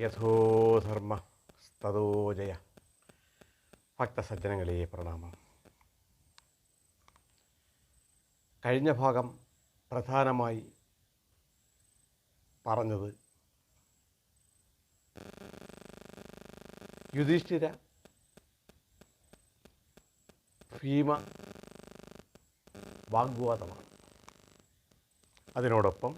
യഥോധർമ്മ തതോ ജയ. ഭക്തസജ്ജനങ്ങളെ പ്രണാമം. കഴിഞ്ഞ ഭാഗം പ്രധാനമായി പറഞ്ഞത് യുധിഷ്ഠിര ഭീമ വാഗ്വാദമാണ്. അതിനോടൊപ്പം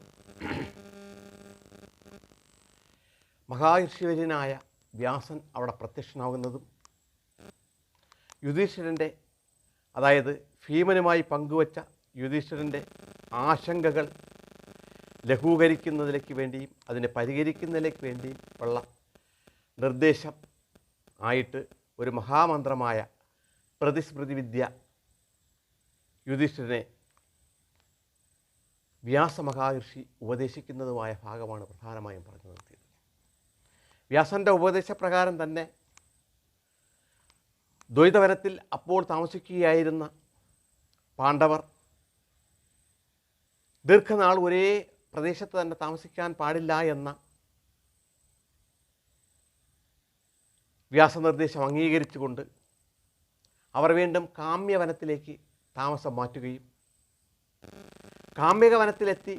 മഹാഋഷിവര്യനായ വ്യാസൻ അവിടെ പ്രത്യക്ഷനാകുന്നതും യുധിഷ്ഠിരൻ്റെ, അതായത് ഭീമനുമായി പങ്കുവച്ച യുധിഷ്ഠിരൻ്റെ ആശങ്കകൾ ലഘൂകരിക്കുന്നതിലേക്ക് വേണ്ടിയും അതിനെ പരിഹരിക്കുന്നതിലേക്ക് വേണ്ടിയും ഉള്ള നിർദ്ദേശം ആയിട്ട് ഒരു മഹാമന്ത്രമായ പ്രതിസ്മൃതി വിദ്യ യുധിഷ്ഠിരനെ വ്യാസമഹാഋഷി ഉപദേശിക്കുന്നതുമായ ഭാഗമാണ് പ്രധാനമായും പറഞ്ഞു നിർത്തിയത്. വ്യാസൻ്റെ ഉപദേശപ്രകാരം തന്നെ ദ്വൈതവനത്തിൽ അപ്പോൾ താമസിക്കുകയായിരുന്ന പാണ്ഡവർ ദീർഘനാൾ ഒരേ പ്രദേശത്ത് തന്നെ താമസിക്കാൻ പാടില്ല എന്ന വ്യാസനിർദ്ദേശം അംഗീകരിച്ചുകൊണ്ട് അവർ വീണ്ടും കാമ്യവനത്തിലേക്ക് താമസം മാറ്റുകയും കാമ്യകവനത്തിലെത്തി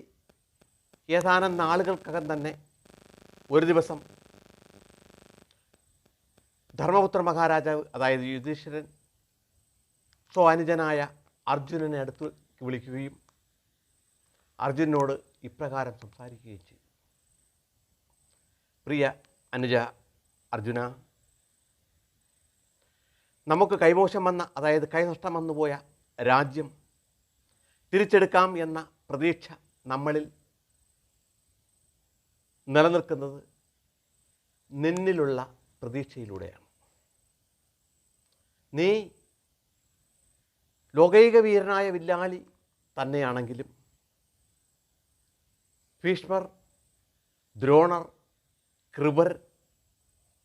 ഏതാനും നാളുകൾക്കകം തന്നെ ഒരു ദിവസം ധർമ്മപുത്ര മഹാരാജാവ്, അതായത് യുധിഷ്ഠിരൻ, അനുജനായ അർജുനനെ അടുത്ത് വിളിക്കുകയും അർജുനനോട് ഇപ്രകാരം സംസാരിക്കുകയും ചെയ്തു. പ്രിയ അനുജ അർജുന, നമുക്ക് കൈമോശം വന്ന, അതായത് കൈനഷ്ടം വന്നുപോയ രാജ്യം തിരിച്ചെടുക്കാം എന്ന പ്രതീക്ഷ നമ്മളിൽ നിലനിൽക്കുന്നത് നിന്നിലുള്ള പ്രതീക്ഷയിലൂടെയാണ്. നീ ലോകൈക വീരനായ വില്ലാളി തന്നെയാണെങ്കിലും ഭീഷ്മർ, ദ്രോണർ, കൃപർ,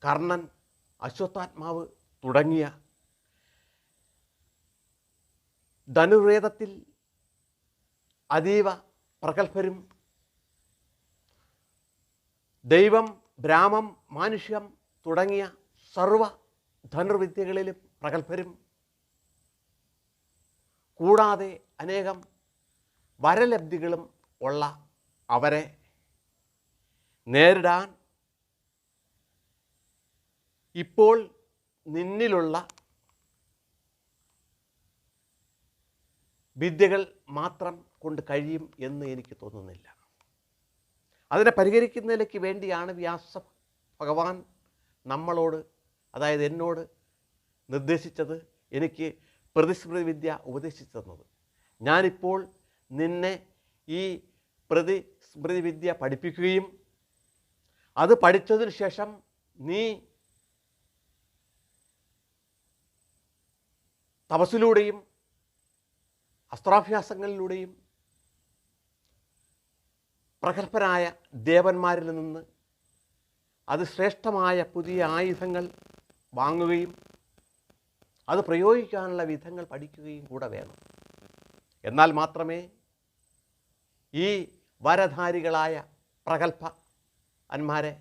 കർണൻ, അശ്വത്ഥാത്മാവ് തുടങ്ങിയ ധനുർവേദത്തിൽ അതീവ പ്രഗത്ഭരും ദൈവം, ബ്രാഹ്മം, മാനുഷ്യം തുടങ്ങിയ സർവ ധനുർവിദ്യകളിലും പ്രഗത്ഭരും കൂടാതെ അനേകം വരലബ്ധികളും ഉള്ള അവരെ നേരിടാൻ ഇപ്പോൾ നിന്നിലുള്ള വിദ്യകൾ മാത്രം കൊണ്ട് കഴിയും എന്ന് എനിക്ക് തോന്നുന്നില്ല. അതിനെ പരിഹരിക്കുന്നതിലേക്ക് വേണ്ടിയാണ് വ്യാസ ഭഗവാൻ നമ്മളോട്, അതായത് എന്നോട് നിർദ്ദേശിച്ചത്, എനിക്ക് പ്രതിസ്മൃതി വിദ്യ ഉപദേശിച്ചു തന്നത്. ഞാനിപ്പോൾ നിന്നെ ഈ പ്രതിസ്മൃതി വിദ്യ പഠിപ്പിക്കുകയും അത് പഠിച്ചതിന് ശേഷം നീ തപസ്സിലൂടെയും അസ്ത്രാഭ്യാസങ്ങളിലൂടെയും പ്രഗത്ഭരായ ദേവന്മാരിൽ നിന്ന് അതിശ്രേഷ്ഠമായ പുതിയ ആയുധങ്ങൾ വാങ്ങുകയും അത് പ്രയോഗിക്കാനുള്ള വിധങ്ങൾ പഠിക്കുകയും കൂടെ വേണം. എന്നാൽ മാത്രമേ ഈ വരധാരികളായ പ്രഗത്ഭന്മാരെ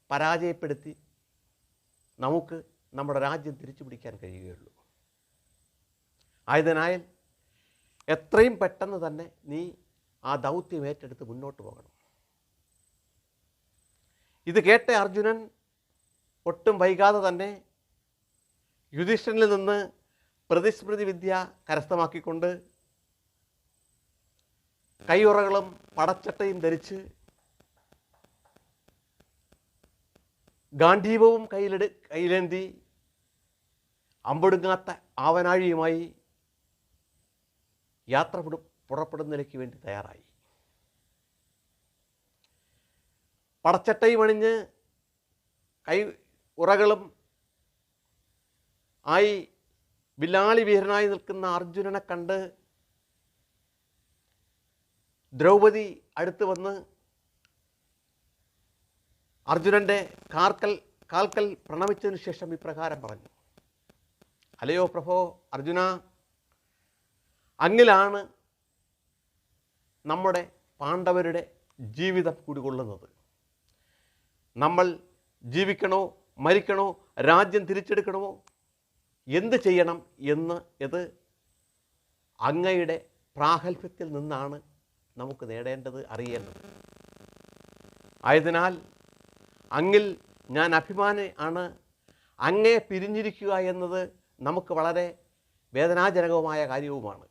പരാജയപ്പെടുത്തി നമുക്ക് നമ്മുടെ രാജ്യം തിരിച്ചു പിടിക്കാൻ കഴിയുകയുള്ളൂ. ആയതിനാൽ എത്രയും പെട്ടെന്ന് തന്നെ നീ ആ ദൗത്യം ഏറ്റെടുത്ത് മുന്നോട്ട് പോകണം. ഇത് കേട്ട അർജുനൻ ഒട്ടും വൈകാതെ തന്നെ യുധിഷ്ഠിരനിൽ നിന്ന് പ്രതിസ്മൃതി വിദ്യ കരസ്ഥമാക്കിക്കൊണ്ട് കൈയുറകളും പടച്ചട്ടയും ധരിച്ച് ഗാന്ധീവവും കയ്യിലേന്തി അമ്പൊടുങ്ങാത്ത ആവനാഴിയുമായി യാത്ര പുറപ്പെടുന്നതിലേക്ക് വേണ്ടി തയ്യാറായി. പടച്ചട്ടയും അണിഞ്ഞ് കൈ ഉറകളും ആയി വില്ലാളി വീരനായി നിൽക്കുന്ന അർജുനനെ കണ്ട് ദ്രൗപദി അടുത്ത് വന്ന് അർജുനൻ്റെ കാൽക്കൽ പ്രണമിച്ചതിന് ശേഷം ഇപ്രകാരം പറഞ്ഞു: അല്ലയോ പ്രഭോ അർജുന, അങ്ങിലാണ് നമ്മുടെ പാണ്ഡവരുടെ ജീവിതം കുടികൊള്ളുന്നത്. നമ്മൾ ജീവിക്കണോ മരിക്കണോ, രാജ്യം തിരിച്ചെടുക്കണമോ, എന്ത് ചെയ്യണം എന്ന് ഇത് അങ്ങയുടെ പ്രാഗൽഭ്യത്തിൽ നിന്നാണ് നമുക്ക് നേടേണ്ടത്, അറിയേണ്ടത്. ആയതിനാൽ അങ്ങിൽ ഞാൻ അഭിമാനി ആണ്. അങ്ങയെ പിരിഞ്ഞിരിക്കുക എന്നത് നമുക്ക് വളരെ വേദനാജനകമായ കാര്യവുമാണ്.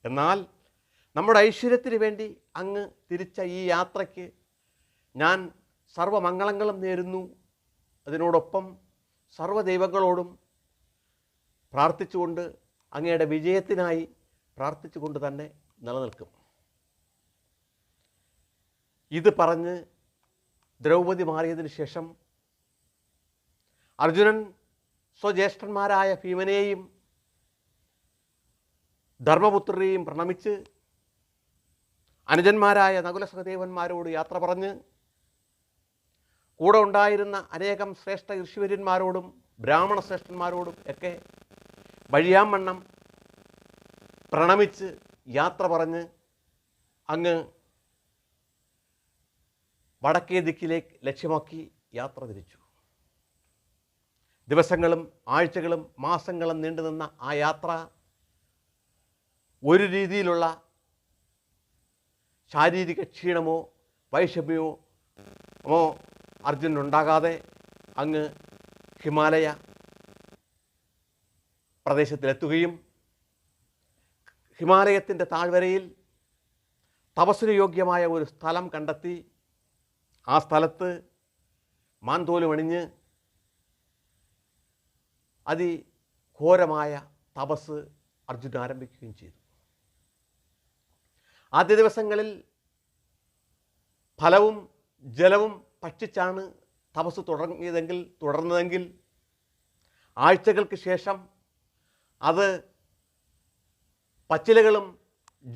എന്നാൽ നമ്മുടെ ഐശ്വര്യത്തിന് വേണ്ടി അങ്ങ് തിരിച്ച ഈ യാത്രയ്ക്ക് ഞാൻ സർവ്വമംഗളങ്ങളും നേരുന്നു. അതിനോടൊപ്പം സർവ്വദൈവങ്ങളോടും പ്രാർത്ഥിച്ചുകൊണ്ട് അങ്ങയുടെ വിജയത്തിനായി പ്രാർത്ഥിച്ചുകൊണ്ട് തന്നെ നിലനിൽക്കും. ഇത് പറഞ്ഞ് ദ്രൗപദി മാറിയതിനു ശേഷം അർജുനൻ സ്വജ്യേഷ്ഠന്മാരായ ഭീമനെയും ധർമ്മപുത്രരെയും പ്രണമിച്ച് അനുജന്മാരായ നകുല സഹദേവന്മാരോട് യാത്ര പറഞ്ഞ് കൂടെ ഉണ്ടായിരുന്ന അനേകം ശ്രേഷ്ഠ ഋഷിവര്യന്മാരോടും ബ്രാഹ്മണ ശ്രേഷ്ഠന്മാരോടും ഒക്കെ വഴിയാമണ്ണം പ്രണമിച്ച് യാത്ര പറഞ്ഞ് അങ്ങ് വടക്കേ ദിക്കിലേക്ക് ലക്ഷ്യമാക്കി യാത്ര തിരിച്ചു. ദിവസങ്ങളും ആഴ്ചകളും മാസങ്ങളും നീണ്ടുനിന്ന ആ യാത്ര ഒരു രീതിയിലുള്ള ശാരീരിക ക്ഷീണമോ വൈഷമ്യമോ അർജുനുണ്ടാകാതെ അങ്ങ് ഹിമാലയ പ്രദേശത്തിലെത്തുകയും ഹിമാലയത്തിൻ്റെ താഴ്വരയിൽ തപസ്സിന് യോഗ്യമായ ഒരു സ്ഥലം കണ്ടെത്തി ആ സ്ഥലത്ത് മാൻതോലുമണിഞ്ഞ് അതിഘോരമായ തപസ് അർജുനൻ ആരംഭിക്കുകയും ചെയ്തു. ആദ്യ ദിവസങ്ങളിൽ ഫലവും ജലവും ഭക്ഷിച്ചാണ് തപസ് തുടർന്നതെങ്കിൽ ആഴ്ചകൾക്ക് ശേഷം അത് പച്ചിലകളും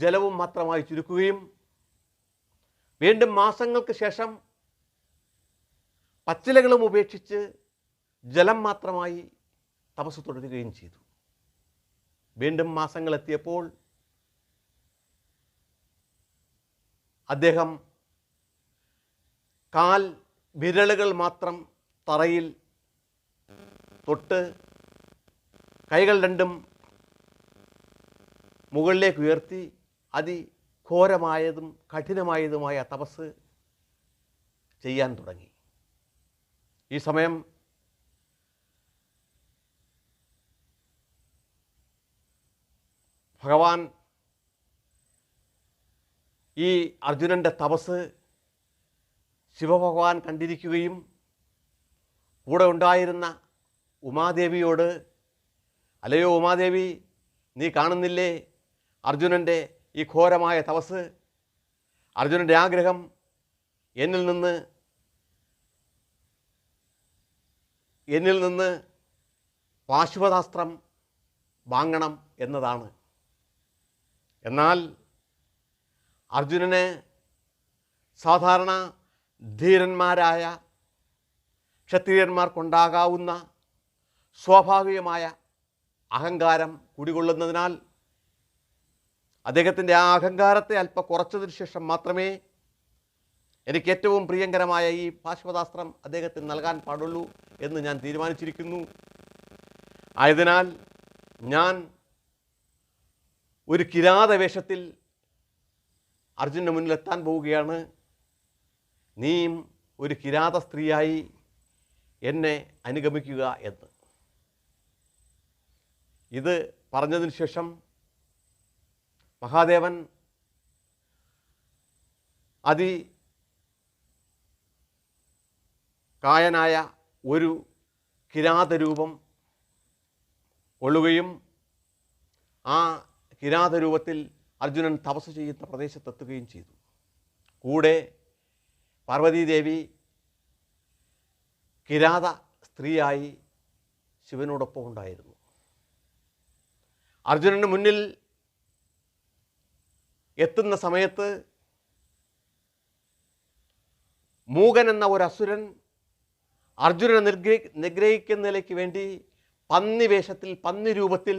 ജലവും മാത്രമായി ചുരുക്കുകയും വീണ്ടും മാസങ്ങൾക്ക് ശേഷം പച്ചിലകളും ഉപേക്ഷിച്ച് ജലം മാത്രമായി തപസ് തുടരുകയും ചെയ്തു. വീണ്ടും മാസങ്ങളെത്തിയപ്പോൾ അദ്ദേഹം കാൽ വിരലുകൾ മാത്രം തറയിൽ തൊട്ട് കൈകൾ രണ്ടും മുകളിലേക്ക് ഉയർത്തി അതിഘോരമായതും കഠിനമായതുമായ തപസ് ചെയ്യാൻ തുടങ്ങി. ഈ സമയം ഭഗവാൻ ഈ അർജുനൻ്റെ തപസ് ശിവഭഗവാൻ കണ്ടിരിക്കുകയും കൂടെ ഉണ്ടായിരുന്ന ഉമാദേവിയോട്, അല്ലയോ ഉമാദേവി, നീ കാണുന്നില്ലേ അർജുനൻ്റെ ഈ ഘോരമായ തപസ്? അർജുനൻ്റെ ആഗ്രഹം എന്നിൽ നിന്ന് പാശുപതാസ്ത്രം വാങ്ങണം എന്നതാണ്. എന്നാൽ അർജുനന് സാധാരണ ധീരന്മാരായ ക്ഷത്രിയന്മാർക്കുണ്ടാകാവുന്ന സ്വാഭാവികമായ അഹങ്കാരം കുടികൊള്ളുന്നതിനാൽ അദ്ദേഹത്തിൻ്റെ ആ അഹങ്കാരത്തെ അല്പം കുറച്ചതിന് ശേഷം മാത്രമേ എനിക്ക് ഏറ്റവും പ്രിയങ്കരമായ ഈ പാശുപതാസ്ത്രം അദ്ദേഹത്തിന് നൽകാൻ പാടുള്ളൂ എന്ന് ഞാൻ തീരുമാനിച്ചിരിക്കുന്നു. ആയതിനാൽ ഞാൻ ഒരു കിരാത വേഷത്തിൽ അർജുനൻ്റെ മുന്നിലെത്താൻ പോവുകയാണ്. നീയും ഒരു കിരാത സ്ത്രീയായി എന്നെ അനുഗമിക്കുക എന്ന്. ഇത് പറഞ്ഞതിന് ശേഷം മഹാദേവൻ കായനായ ഒരു കിരാതരൂപം കൊള്ളുകയും ആ കിരാതരൂപത്തിൽ അർജുനൻ തപസ് ചെയ്യുന്ന പ്രദേശത്തെത്തുകയും ചെയ്തു. കൂടെ പാർവതീദേവി കിരാത സ്ത്രീയായി ശിവനോടൊപ്പം ഉണ്ടായിരുന്നു. അർജുനന് മുന്നിൽ എത്തുന്ന സമയത്ത് മൂകൻ എന്ന ഒരു അസുരൻ അർജുനനെ നിഗ്രഹിക്കുന്നതിലേക്ക് വേണ്ടി പന്നി വേഷത്തിൽ, പന്നി രൂപത്തിൽ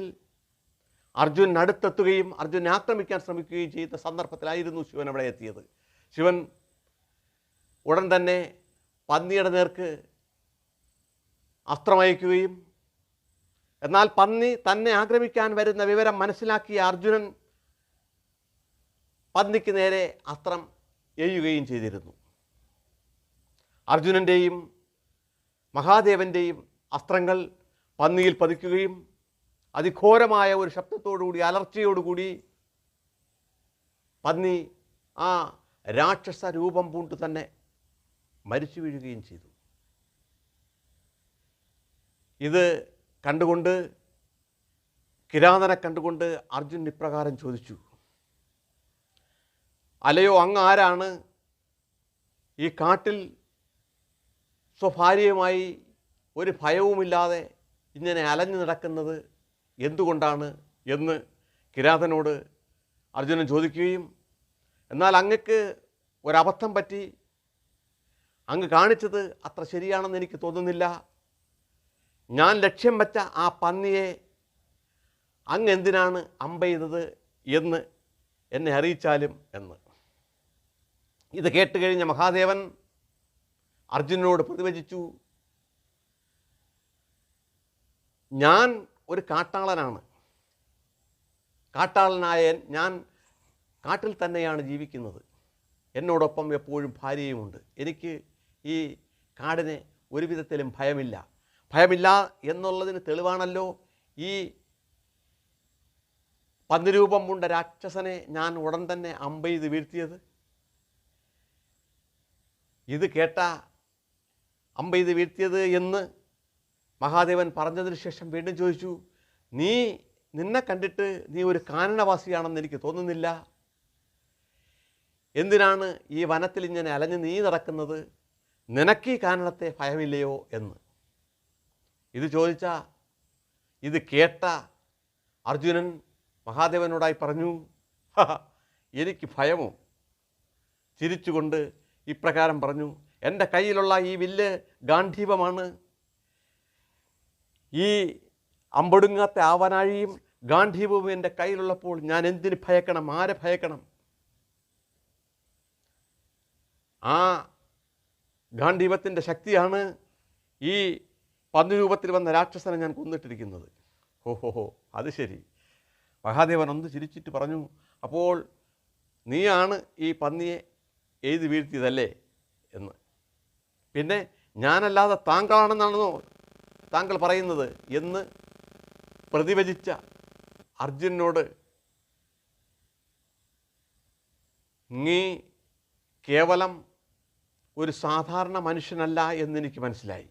അർജുനൻ അടുത്തെത്തുകയും അർജുനനെ ആക്രമിക്കാൻ ശ്രമിക്കുകയും ചെയ്ത സന്ദർഭത്തിലായിരുന്നു ശിവൻ അവിടെ എത്തിയത്. ശിവൻ ഉടൻ തന്നെ പന്നിയുടെ നേർക്ക് അസ്ത്രമയക്കുകയും എന്നാൽ പന്നി തന്നെ ആക്രമിക്കാൻ വരുന്ന വിവരം മനസ്സിലാക്കിയ അർജുനൻ പന്നിക്ക് നേരെ അസ്ത്രം എയ്യുകയും ചെയ്തിരുന്നു. അർജുനൻ്റെയും മഹാദേവൻ്റെയും അസ്ത്രങ്ങൾ പന്നിയിൽ പതിക്കുകയും അതിഘോരമായ ഒരു ശബ്ദത്തോടുകൂടി അലർച്ചയോടുകൂടി പന്നി ആ രാക്ഷസ രൂപം പൂണ്ടു തന്നെ മരിച്ചു വീഴുകയും ചെയ്തു. ഇത് കണ്ടുകൊണ്ട് കിരാതനെ കണ്ടുകൊണ്ട് അർജുനൻ ഇപ്രകാരം ചോദിച്ചു, അലയോ അങ്ങ് ആരാണ്? ഈ കാട്ടിൽ സ്വഭാര്യയുമായി ഒരു ഭയവുമില്ലാതെ ഇങ്ങനെ അലഞ്ഞു നടക്കുന്നത് എന്തുകൊണ്ടാണ് എന്ന് കിരാതനോട് അർജുനൻ ചോദിക്കുകയും, എന്നാൽ അങ്ങക്ക് ഒരബദ്ധം പറ്റി, അങ്ങ് കാണിച്ചത് അത്ര ശരിയാണെന്ന് എനിക്ക് തോന്നുന്നില്ല. ഞാൻ ലക്ഷ്യം വച്ച ആ പന്നിയെ അങ്ങ് എന്തിനാണ് അമ്പെയ്തത് എന്ന് എന്നെ അറിയിച്ചാലും എന്ന്. ഇത് കേട്ടുകഴിഞ്ഞ മഹാദേവൻ അർജുനനോട് പ്രതിവചിച്ചു, ഞാൻ ഒരു കാട്ടാളനാണ്. കാട്ടാളനായ ഞാൻ കാട്ടിൽ തന്നെയാണ് ജീവിക്കുന്നത്. എന്നോടൊപ്പം എപ്പോഴും ഭാര്യയുമുണ്ട്. എനിക്ക് ഈ കാടിനെ ഒരു വിധത്തിലും ഭയമില്ല. ഭയമില്ല എന്നുള്ളതിന് തെളിവാണല്ലോ ഈ പന്നിരൂപം പൂണ്ട രാക്ഷസനെ ഞാൻ ഉടൻ തന്നെ അമ്പെയ്ത് വീഴ്ത്തിയത്. ഇത് കേട്ട അമ്പെയ്ത് വീഴ്ത്തിയത് എന്ന് മഹാദേവൻ പറഞ്ഞതിന് ശേഷം വീണ്ടും ചോദിച്ചു, നിന്നെ കണ്ടിട്ട് നീ ഒരു കാനനവാസിയാണെന്ന് എനിക്ക് തോന്നുന്നില്ല. എന്തിനാണ് ഈ വനത്തിൽ ഇങ്ങനെ അലഞ്ഞ് നീ നടക്കുന്നത്? നിനക്ക് ഈ കാനനത്തെ ഭയമില്ലയോ എന്ന്. ഇത് കേട്ട അർജുനൻ മഹാദേവനോടായി പറഞ്ഞു, എനിക്ക് ഭയമോ? ചിരിച്ചുകൊണ്ട് ഇപ്രകാരം പറഞ്ഞു, എൻ്റെ കയ്യിലുള്ള ഈ വില്ല് ഗാന്ധീവമാണ്. ഈ അമ്പൊടുങ്ങാത്ത ആവനാഴിയും ഗാന്ധീവവും എൻ്റെ കയ്യിലുള്ളപ്പോൾ ഞാൻ എന്തിന് ഭയക്കണം? ആരെ ഭയക്കണം? ആ ഗാന്ധീവത്തിൻ്റെ ശക്തിയാണ് ഈ പന്നിരൂപത്തിൽ വന്ന രാക്ഷസനെ ഞാൻ കൊന്നിട്ടിരിക്കുന്നത്. ഓഹോഹോ, അത് ശരി. മഹാദേവൻ ഒന്ന് ചിരിച്ചിട്ട് പറഞ്ഞു, അപ്പോൾ നീയാണ് ഈ പന്നിയെ എഴുതി വീഴ്ത്തിയതല്ലേ എന്ന്. പിന്നെ ഞാനല്ലാതെ താങ്കളാണെന്നാണോ താങ്കൾ പറയുന്നത് എന്ന് പ്രതിവചിച്ച അർജുനനോട്, നീ കേവലം ഒരു സാധാരണ മനുഷ്യനല്ല എന്നെനിക്ക് മനസ്സിലായി.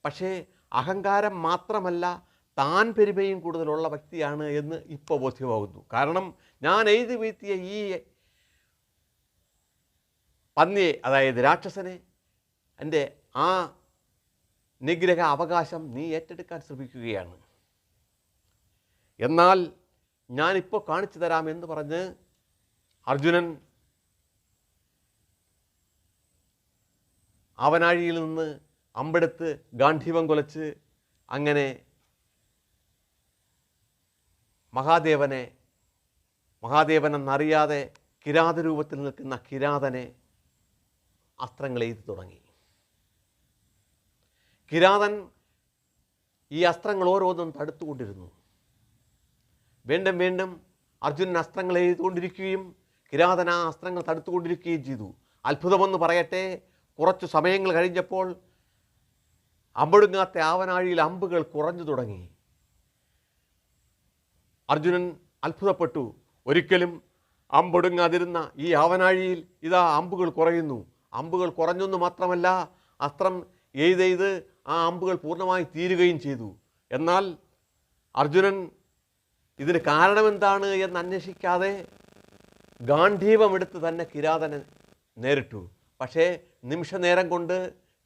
പക്ഷേ അഹങ്കാരം മാത്രമല്ല, താൻ പെരുമയും കൂടുതലുള്ള വ്യക്തിയാണ് എന്ന് ഇപ്പോൾ ബോധ്യമാകുന്നു. കാരണം ഞാൻ എഴുതി വീഴ്ത്തിയ ഈ പന്നിയെ, അതായത് രാക്ഷസനെ, എൻ്റെ ആ നിഗ്രഹ അവകാശം നീ ഏറ്റെടുക്കാൻ ശ്രമിക്കുകയാണ്. എന്നാൽ ഞാനിപ്പോൾ കാണിച്ചു തരാമെന്ന് പറഞ്ഞ് അർജുനൻ ആവനാഴിയിൽ നിന്ന് അമ്പെടുത്ത് ഗാന്ധീവം കുലച്ച് അങ്ങനെ മഹാദേവനെന്നറിയാതെ കിരാതരൂപത്തിൽ നിൽക്കുന്ന കിരാതനെ അസ്ത്രങ്ങൾ എഴുതി തുടങ്ങി. കിരാതൻ ഈ അസ്ത്രങ്ങൾ ഓരോന്നും തടുത്തുകൊണ്ടിരുന്നു. വീണ്ടും വീണ്ടും അർജുനൻ അസ്ത്രങ്ങൾ എഴുതിക്കൊണ്ടിരിക്കുകയും കിരാതൻ ആ അസ്ത്രങ്ങൾ തടുത്തുകൊണ്ടിരിക്കുകയും ചെയ്തു. അത്ഭുതമെന്ന് പറയട്ടെ, കുറച്ചു സമയങ്ങൾ കഴിഞ്ഞപ്പോൾ അമ്പൊടുങ്ങാത്ത ആവനാഴിയിൽ അമ്പുകൾ കുറഞ്ഞു തുടങ്ങി. അർജുനൻ അത്ഭുതപ്പെട്ടു. ഒരിക്കലും അമ്പൊടുങ്ങാതിരുന്ന ഈ ആവനാഴിയിൽ ഇതാ അമ്പുകൾ കുറയുന്നു. അമ്പുകൾ കുറഞ്ഞെന്ന് മാത്രമല്ല, അസ്ത്രം എയ്തെയ്ത് ആ അമ്പുകൾ പൂർണ്ണമായി തീരുകയും ചെയ്തു. എന്നാൽ അർജുനൻ ഇതിന് കാരണമെന്താണ് എന്ന് അന്വേഷിക്കാതെ ഗാന്ധീവമെടുത്ത് തന്നെ കിരാതനെ നേരിട്ടു. പക്ഷേ നിമിഷനേരം കൊണ്ട്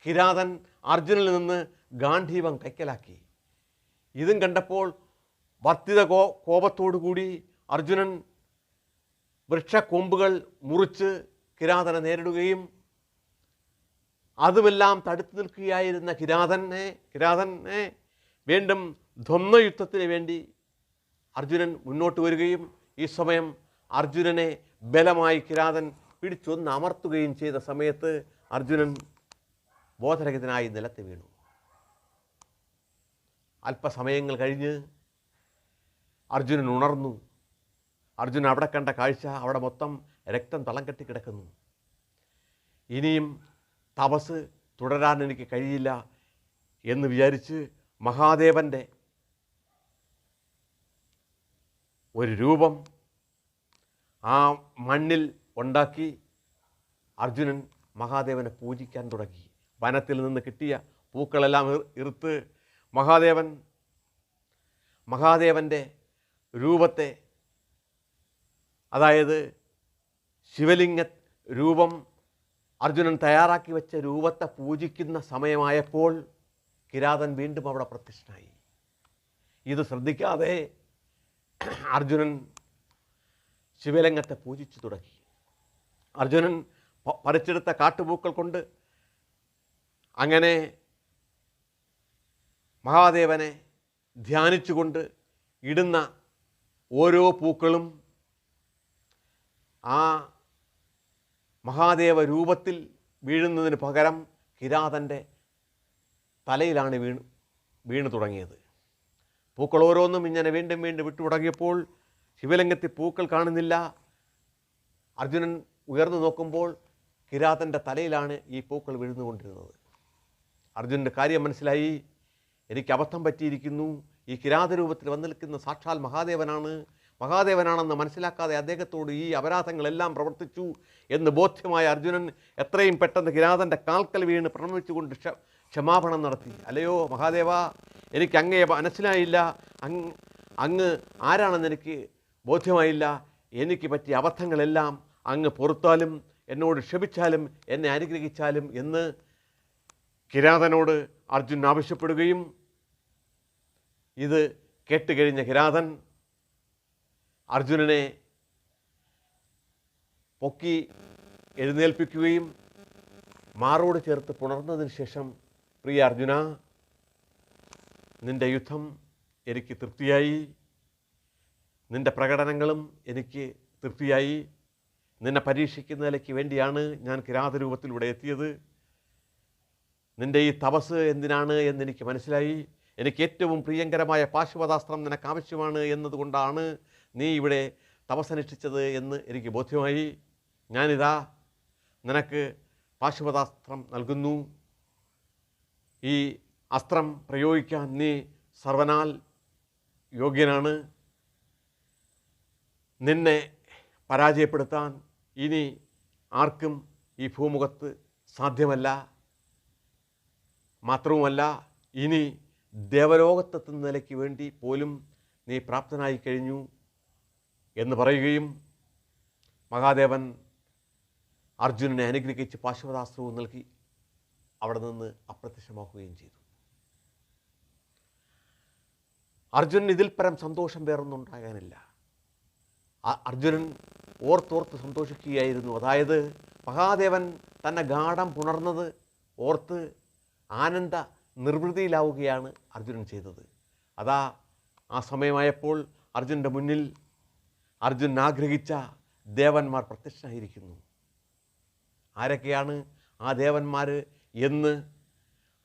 കിരാതൻ അർജുനിൽ നിന്ന് ഗാന്ധീവം കൈക്കലാക്കി. ഇതും കണ്ടപ്പോൾ വർദ്ധിത കോപത്തോടുകൂടി അർജുനൻ വൃക്ഷക്കൊമ്പുകൾ മുറിച്ച് കിരാതനെ നേരിടുകയും അതുമെല്ലാം തടുത്തു നിൽക്കുകയായിരുന്ന കിരാതനെ വീണ്ടും ദ്വന്ദ്വയുദ്ധത്തിന് വേണ്ടി അർജുനൻ മുന്നോട്ട് വരികയും ഈ സമയം അർജുനനെ ബലമായി കിരാതൻ പിടിച്ചൊന്ന് അമർത്തുകയും ചെയ്ത സമയത്ത് അർജുനൻ ബോധരഹിതനായി നിലത്ത് വീണു. അല്പസമയങ്ങൾ കഴിഞ്ഞ് അർജുനൻ ഉണർന്നു. അർജുനൻ അവിടെ കണ്ട കാഴ്ച, അവിടെ മൊത്തം രക്തം തളം കെട്ടി കിടക്കുന്നു. ഇനിയും തപസ് തുടരാൻ എനിക്ക് കഴിയില്ല എന്ന് വിചാരിച്ച് മഹാദേവൻ്റെ ഒരു രൂപം ആ മണ്ണിൽ ഉണ്ടാക്കി അർജുനൻ മഹാദേവനെ പൂജിക്കാൻ തുടങ്ങി. വനത്തിൽ നിന്ന് കിട്ടിയ പൂക്കളെല്ലാം ഇറുത്ത് മഹാദേവൻ്റെ രൂപത്തെ, അതായത് ശിവലിംഗ രൂപം, അർജുനൻ തയ്യാറാക്കി വെച്ച രൂപത്തെ പൂജിക്കുന്ന സമയമായപ്പോൾ കിരാതൻ വീണ്ടും അവിടെ പ്രത്യക്ഷനായി. ഇത് ശ്രദ്ധിക്കാതെ അർജുനൻ ശിവലിംഗത്തെ പൂജിച്ചു തുടങ്ങി. അർജുനൻ പറിച്ചെടുത്ത കാട്ടുപൂക്കൾ കൊണ്ട് അങ്ങനെ മഹാദേവനെ ധ്യാനിച്ചുകൊണ്ട് ഇടുന്ന ഓരോ പൂക്കളും ആ മഹാദേവ രൂപത്തിൽ വീഴുന്നതിന് പകരം കിരാതൻ്റെ തലയിലാണ് വീണു തുടങ്ങിയത്. പൂക്കൾ ഓരോന്നും ഇങ്ങനെ വീണ്ടും വീണ്ടും വിട്ടു തുടങ്ങിയപ്പോൾ ശിവലിംഗത്തിൽ പൂക്കൾ കാണുന്നില്ല. അർജുനൻ ഉയർന്നു നോക്കുമ്പോൾ കിരാതൻ്റെ തലയിലാണ് ഈ പൂക്കൾ വീഴുന്നുകൊണ്ടിരുന്നത്. അർജുനൻ്റെ കാര്യം മനസ്സിലായി. എനിക്ക് അബദ്ധം പറ്റിയിരിക്കുന്നു. ഈ കിരാത രൂപത്തിൽ വന്നു നിൽക്കുന്ന സാക്ഷാൽ മഹാദേവനാണെന്ന് മനസ്സിലാക്കാതെ അദ്ദേഹത്തോട് ഈ അപരാധങ്ങളെല്ലാം പ്രവർത്തിച്ചു എന്ന് ബോധ്യമായ അർജുനൻ എത്രയും പെട്ടെന്ന് കിരാതൻ്റെ കാൽക്കൽ വീണ് പ്രണമിച്ചുകൊണ്ട് ക്ഷമാപണം നടത്തി. അല്ലയോ മഹാദേവ, എനിക്ക് അങ്ങയെ മനസ്സിലായില്ല, അങ്ങ് ആരാണെന്ന് എനിക്ക് ബോധ്യമായില്ല. എനിക്ക് പറ്റിയ അബദ്ധങ്ങളെല്ലാം അങ്ങ് പൊറുത്താലും എന്നോട് ക്ഷമിച്ചാലും എന്നെ അനുഗ്രഹിച്ചാലും എന്ന് കിരാതനോട് അർജുൻ ആവശ്യപ്പെടുകയും, ഇത് കേട്ടുകഴിഞ്ഞ കിരാതൻ അർജുനനെ പൊക്കി എഴുന്നേൽപ്പിക്കുകയും മാറോട് ചേർത്ത് പുണർന്നതിന് ശേഷം, പ്രിയ അർജുന, നിൻ്റെ യുദ്ധം എനിക്ക് തൃപ്തിയായി, നിൻ്റെ പ്രകടനങ്ങളും എനിക്ക് തൃപ്തിയായി. നിന്നെ പരീക്ഷിക്കുന്നതിലേക്ക് വേണ്ടിയാണ് ഞാൻ കിരാതരൂപത്തിലൂടെ എത്തിയത്. നിൻ്റെ ഈ തപസ് എന്തിനാണ് എന്നെനിക്ക് മനസ്സിലായി. എനിക്ക് ഏറ്റവും പ്രിയങ്കരമായ പാശുപതാസ്ത്രം നിനക്ക് ആവശ്യമാണ് എന്നതുകൊണ്ടാണ് നീ ഇവിടെ തപസ്സനുഷ്ഠിച്ചത് എന്ന് എനിക്ക് ബോധ്യമായി. ഞാനിതാ നിനക്ക് പാശുപതാസ്ത്രം നൽകുന്നു. ഈ അസ്ത്രം പ്രയോഗിക്കാൻ നീ സർവനാൽ യോഗ്യനാണ്. നിന്നെ പരാജയപ്പെടുത്താൻ ഇനി ആർക്കും ഈ ഭൂമുഖത്ത് സാധ്യമല്ല. മാത്രവുമല്ല, ഇനി ദേവലോകത്തെത്തുന്ന നിലയ്ക്ക് വേണ്ടി പോലും നീ പ്രാപ്തനായി കഴിഞ്ഞു എന്ന് പറയുകയും മഹാദേവൻ അർജുനനെ അനുഗ്രഹിച്ച് പാശുപതാസ്ത്രവും നൽകി അവിടെ നിന്ന് അപ്രത്യക്ഷമാക്കുകയും ചെയ്തു. അർജുനൻ ഇതിൽ പരം സന്തോഷം വേറൊന്നും ഉണ്ടാകാനില്ല. അർജുനൻ ഓർത്തോർത്ത് സന്തോഷിക്കുകയായിരുന്നു. അതായത് മഹാദേവൻ തന്നെ ഗാഠം പുണർന്നത് ഓർത്ത് ആനന്ദ നിർവൃതിയിലാവുകയാണ് അർജുനൻ ചെയ്തത്. അതാ ആ സമയമായപ്പോൾ അർജുനൻ്റെ മുന്നിൽ അർജുനൻ ആഗ്രഹിച്ച ദേവന്മാർ പ്രത്യക്ഷനായിരിക്കുന്നു. ആരൊക്കെയാണ് ആ ദേവന്മാർ എന്ന്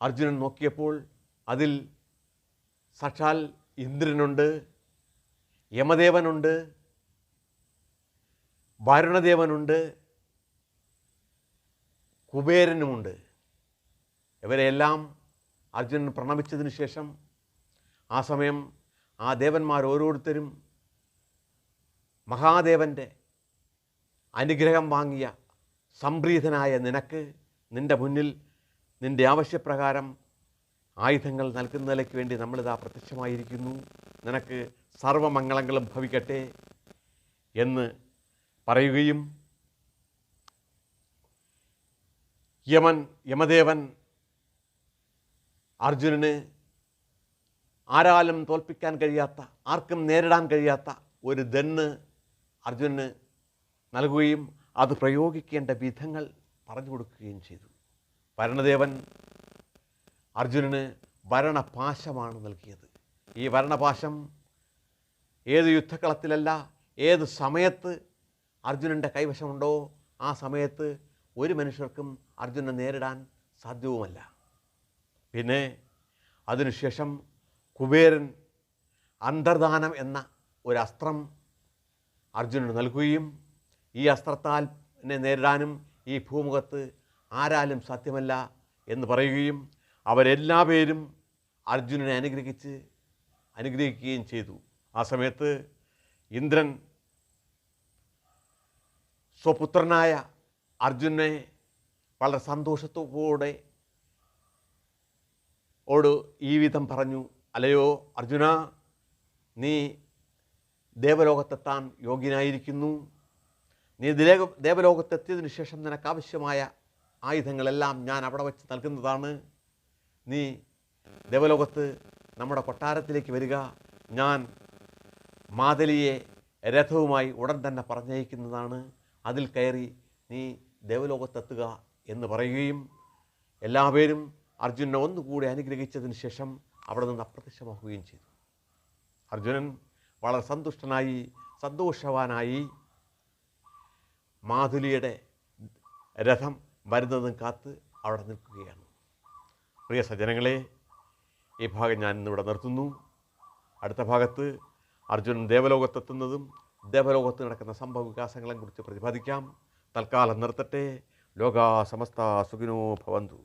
അർജുനൻ നോക്കിയപ്പോൾ അതിൽ സാക്ഷാൽ ഇന്ദ്രനുണ്ട്, യമദേവനുണ്ട്, വരുണദേവനുണ്ട്, കുബേരനുമുണ്ട്. ഇവരെല്ലാം അർജുനൻ പ്രണമിച്ചതിന് ശേഷം ആ സമയം ആ ദേവന്മാർ ഓരോരുത്തരും മഹാദേവൻ്റെ അനുഗ്രഹം വാങ്ങിയ സംപ്രീതനായ നിനക്ക് നിൻ്റെ മുന്നിൽ നിൻ്റെ ആവശ്യപ്രകാരം ആയുധങ്ങൾ നൽകുന്നതിലേക്ക് വേണ്ടി നമ്മളിതാ പ്രത്യക്ഷമായിരിക്കുന്നു, നിനക്ക് സർവമംഗളങ്ങളും ഭവിക്കട്ടെ എന്ന് പറയുകയും യമദേവൻ അർജുനന് ആരാലും തോൽപ്പിക്കാൻ കഴിയാത്ത, ആർക്കും നേരിടാൻ കഴിയാത്ത ഒരു ദണ്ണ് അർജുനന് നൽകുകയും അത് പ്രയോഗിക്കേണ്ട വിധങ്ങൾ പറഞ്ഞു കൊടുക്കുകയും ചെയ്തു. വരുണദേവൻ അർജുനന് വരണപാശമാണ് നൽകിയത്. ഈ വരണപാശം ഏത് യുദ്ധക്കളത്തിലല്ല, ഏത് സമയത്ത് അർജുനൻ്റെ കൈവശമുണ്ടോ ആ സമയത്ത് ഒരു മനുഷ്യർക്കും അർജുനനെ നേരിടാൻ സാധ്യവുമല്ല. പിന്നെ അതിനുശേഷം കുബേരൻ അന്തർദാനം എന്ന ഒരു അസ്ത്രം അർജുനന് നൽകുകയും ഈ അസ്ത്രത്താൽ എന്നെ നേരിടാനും ഈ ഭൂമുഖത്ത് ആരാലും സാധ്യമല്ല എന്ന് പറയുകയും അവരെല്ലാ പേരും അർജുനനെ അനുഗ്രഹിക്കുകയും ചെയ്തു. ആ സമയത്ത് ഇന്ദ്രൻ സ്വപുത്രനായ അർജുനനെ വളരെ സന്തോഷത്തോടെ ഈ വിധം പറഞ്ഞു: അല്ലയോ അർജുന, നീ ദേവലോകത്തെത്താൻ യോഗ്യനായിരിക്കുന്നു. നീ ദേവലോകത്തെത്തിയതിനു ശേഷം നിനക്കാവശ്യമായ ആയുധങ്ങളെല്ലാം ഞാൻ അവിടെ വച്ച് നൽകുന്നതാണ്. നീ ദേവലോകത്ത് നമ്മുടെ കൊട്ടാരത്തിലേക്ക് വരിക. ഞാൻ മാതലിയെ രഥവുമായി ഉടൻ തന്നെ പറഞ്ഞയക്കുന്നതാണ്. അതിൽ കയറി നീ ദേവലോകത്തെത്തുക എന്ന് പറയുകയും എല്ലാവരും അർജുനനെ ഒന്നുകൂടി അനുഗ്രഹിച്ചതിന് ശേഷം അവിടെ നിന്ന് അപ്രത്യക്ഷമാക്കുകയും ചെയ്തു. അർജുനൻ വളരെ സന്തോഷവാനായി മാതുലിയുടെ രഥം വരുന്നതും കാത്ത് അവിടെ നിൽക്കുകയാണ്. പ്രിയ സജ്ജനങ്ങളെ, ഈ ഭാഗം ഞാൻ ഇന്നിവിടെ നിർത്തുന്നു. അടുത്ത ഭാഗത്ത് അർജുനൻ ദേവലോകത്തെത്തുന്നതും ദേവലോകത്ത് നടക്കുന്ന സംഭവ വികാസങ്ങളെക്കുറിച്ച് പ്രതിപാദിക്കാം. തൽക്കാലം നിർത്തട്ടെ. ലോകാ സമസ്ത സുഖിനോ ഭവന്തു.